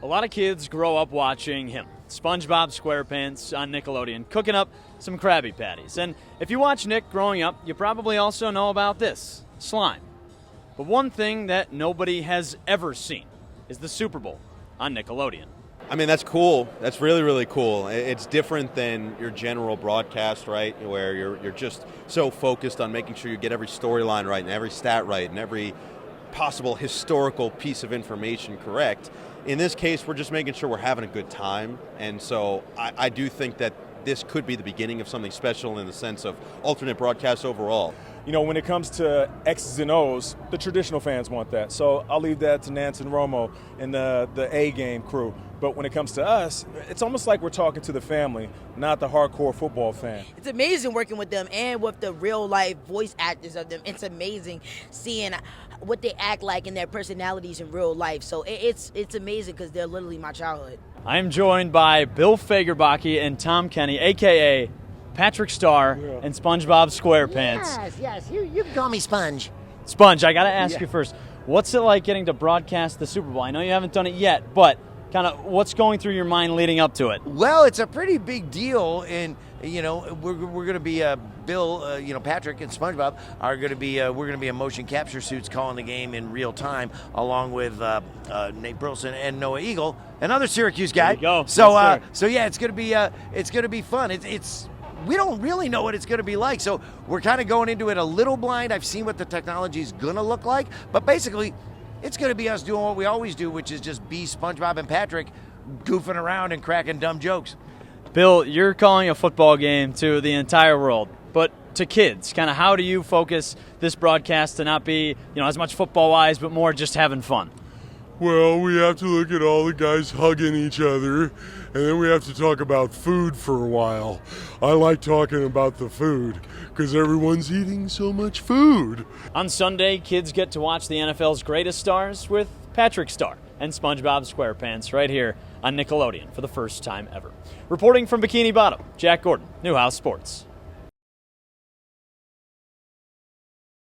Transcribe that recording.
A lot of kids grow up watching him, SpongeBob SquarePants on Nickelodeon, cooking up some Krabby Patties. And if you watch Nick growing up, you probably also know about this, slime. But one thing that nobody has ever seen is the Super Bowl on Nickelodeon. I mean, that's cool. That's really, really cool. It's different than your general broadcast, right, where you're just so focused on making sure you get every storyline right and every stat right and every possible historical piece of information correct. In this case, we're just making sure we're having a good time, and so I do think that this could be the beginning of something special in the sense of alternate broadcasts overall. You know, when it comes to X's and O's, the traditional fans want that. So I'll leave that to Nance and Romo and the A-game crew. But when it comes to us, it's almost like we're talking to the family, not the hardcore football fan. It's amazing working with them and with the real-life voice actors of them. It's amazing seeing what they act like and their personalities in real life. So it's amazing because they're literally my childhood. I am joined by Bill Fagerbacke and Tom Kenny, a.k.a. Patrick Star and SpongeBob SquarePants. Yes, you can call me Sponge. Sponge, I got to ask you first, what's it like getting to broadcast the Super Bowl? I know you haven't done it yet, but kind of what's going through your mind leading up to it? Well, it's a pretty big deal, and we're going to be Bill, Patrick and SpongeBob are going to be we're going to be in motion capture suits calling the game in real time, along with Nate Burleson and Noah Eagle, another Syracuse guy. There you go. So Yes, so yeah, it's going to be fun. It's we don't really know what it's going to be like, so we're kind of going into it a little blind. I've seen what the technology is going to look like, but basically, it's going to be us doing what we always do, which is just be SpongeBob and Patrick goofing around and cracking dumb jokes. Bill, you're calling a football game to the entire world, but to kids, kind of how do you focus this broadcast to not be, as much football-wise, but more just having fun? Well, we have to look at all the guys hugging each other, and then we have to talk about food for a while. I like talking about the food, because everyone's eating so much food. On Sunday, kids get to watch the NFL's greatest stars with Patrick Star and SpongeBob SquarePants right here on Nickelodeon for the first time ever. Reporting from Bikini Bottom, Jack Gordon, Newhouse Sports.